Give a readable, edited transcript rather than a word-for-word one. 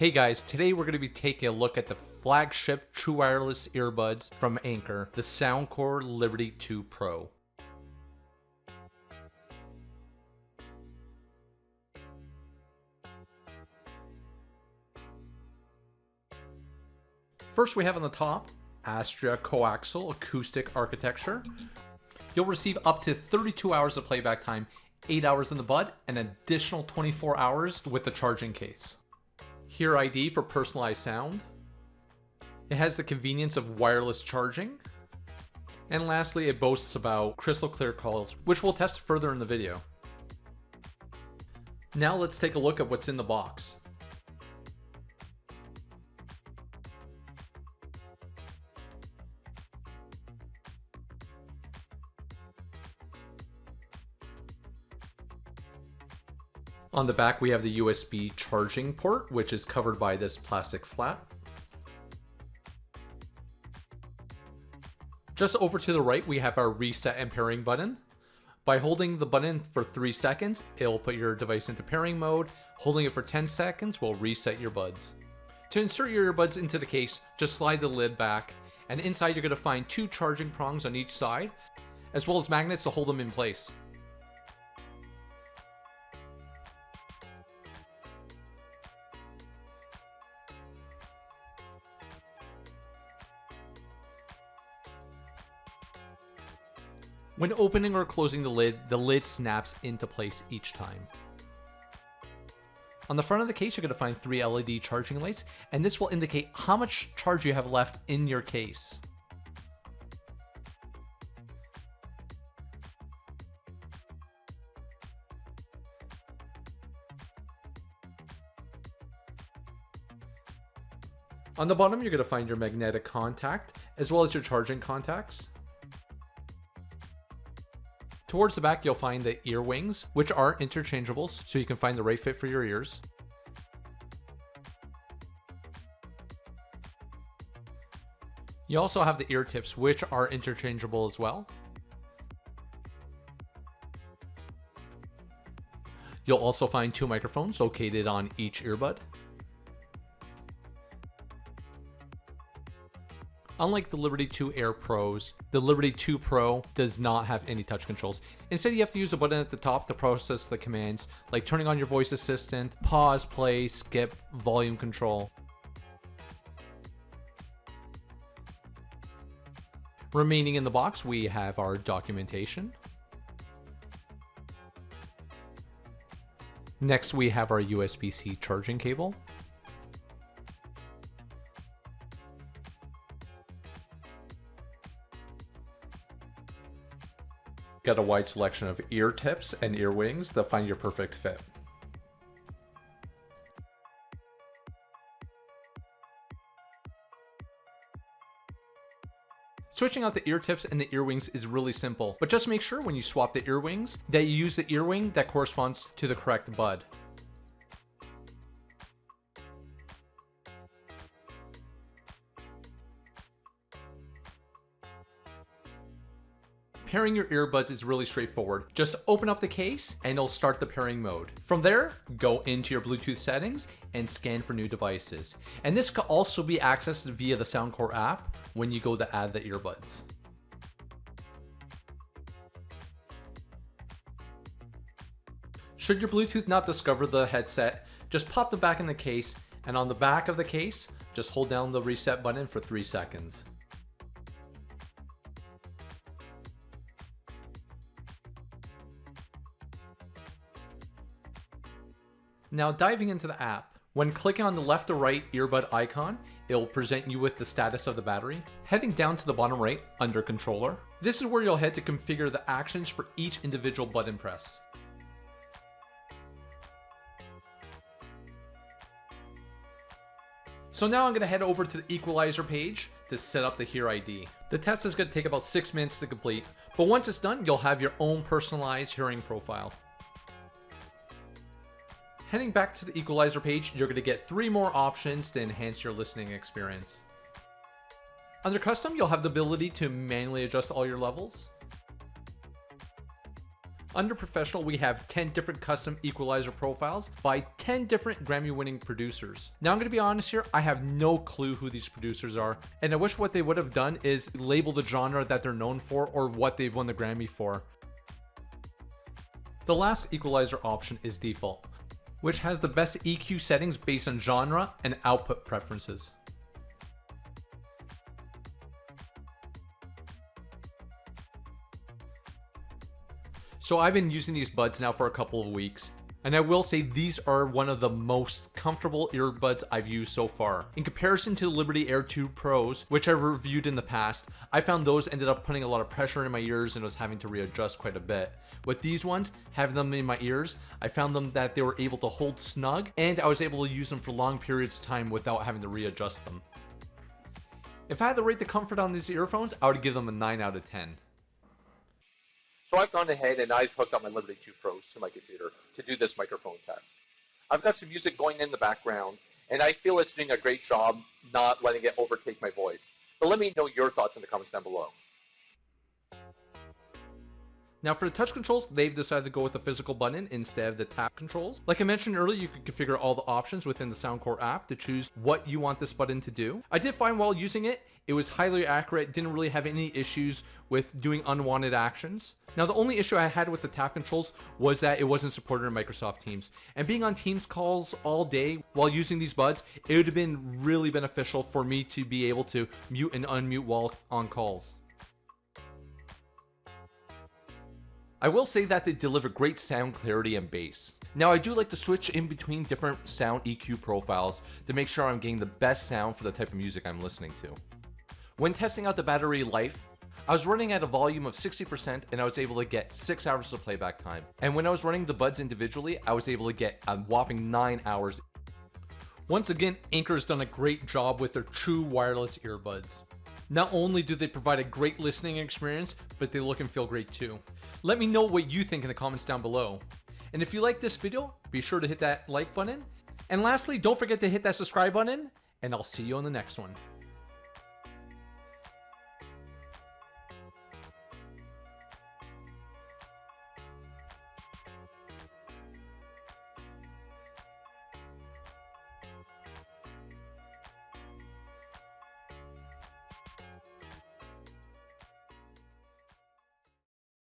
Hey guys, today we're going to be taking a look at the flagship True Wireless Earbuds from Anker, the Soundcore Liberty 2 Pro. First we have on the top, Astria Coaxial Acoustic Architecture. You'll receive up to 32 hours of playback time, 8 hours in the bud, and an additional 24 hours with the charging case. Hear ID for personalized sound. It has the convenience of wireless charging. And lastly, it boasts about crystal clear calls, which we'll test further in the video. Now let's take a look at what's in the box. On the back, we have the USB charging port, which is covered by this plastic flap. Just over to the right, we have our reset and pairing button. By holding the button for 3 seconds, it will put your device into pairing mode. Holding it for 10 seconds will reset your buds. To insert your earbuds into the case, just slide the lid back, and inside you're going to find 2 charging prongs on each side, as well as magnets to hold them in place. When opening or closing the lid snaps into place each time. On the front of the case, you're going to find 3 LED charging lights, and this will indicate how much charge you have left in your case. On the bottom, you're going to find your magnetic contact, as well as your charging contacts. Towards the back, you'll find the ear wings, which are interchangeable, so you can find the right fit for your ears. You also have the ear tips, which are interchangeable as well. You'll also find 2 microphones located on each earbud. Unlike the Liberty 2 Air Pros, the Liberty 2 Pro does not have any touch controls. Instead, you have to use a button at the top to process the commands, like turning on your voice assistant, pause, play, skip, volume control. Remaining in the box, we have our documentation. Next, we have our USB-C charging cable. Got a wide selection of ear tips and ear wings that find your perfect fit. Switching out the ear tips and the ear wings is really simple, but just make sure when you swap the ear wings that you use the ear wing that corresponds to the correct bud. Pairing your earbuds is really straightforward. Just open up the case and it'll start the pairing mode. From there, go into your Bluetooth settings and scan for new devices. And this can also be accessed via the Soundcore app when you go to add the earbuds. Should your Bluetooth not discover the headset, just pop them back in the case, and on the back of the case, just hold down the reset button for 3 seconds. Now diving into the app, when clicking on the left or right earbud icon, it will present you with the status of the battery. Heading down to the bottom right under controller, this is where you'll head to configure the actions for each individual button press. So now I'm going to head over to the equalizer page to set up the Hear ID. The test is going to take about 6 minutes to complete, but once it's done, you'll have your own personalized hearing profile. Heading back to the equalizer page, you're going to get 3 more options to enhance your listening experience. Under custom, you'll have the ability to manually adjust all your levels. Under professional, we have 10 different custom equalizer profiles by 10 different Grammy-winning producers. Now I'm going to be honest here, I have no clue who these producers are, and I wish what they would have done is label the genre that they're known for or what they've won the Grammy for. The last equalizer option is default, which has the best EQ settings based on genre and output preferences. So I've been using these buds now for a couple of weeks, and I will say these are one of the most comfortable earbuds I've used so far. In comparison to the Liberty Air 2 Pros, which I've reviewed in the past, I found those ended up putting a lot of pressure in my ears and was having to readjust quite a bit. With these ones, having them in my ears, I found them that they were able to hold snug, and I was able to use them for long periods of time without having to readjust them. If I had to rate the comfort on these earphones, I would give them a 9 out of 10. So I've gone ahead and I've hooked up my Liberty 2 Pros to my computer to do this microphone test. I've got some music going in the background, and I feel it's doing a great job not letting it overtake my voice. But let me know your thoughts in the comments down below. Now for the touch controls, they've decided to go with the physical button instead of the tap controls. Like I mentioned earlier, you can configure all the options within the Soundcore app to choose what you want this button to do. I did find while using it, it was highly accurate, didn't really have any issues with doing unwanted actions. Now the only issue I had with the tap controls was that it wasn't supported in Microsoft Teams. And being on Teams calls all day while using these buds, it would have been really beneficial for me to be able to mute and unmute while on calls. I will say that they deliver great sound clarity and bass. Now I do like to switch in between different sound EQ profiles to make sure I'm getting the best sound for the type of music I'm listening to. When testing out the battery life, I was running at a volume of 60% and I was able to get 6 hours of playback time. And when I was running the buds individually, I was able to get a whopping 9 hours. Once again, Anker has done a great job with their true wireless earbuds. Not only do they provide a great listening experience, but they look and feel great too. Let me know what you think in the comments down below. And if you like this video, be sure to hit that like button. And lastly, don't forget to hit that subscribe button, and I'll see you on the next one.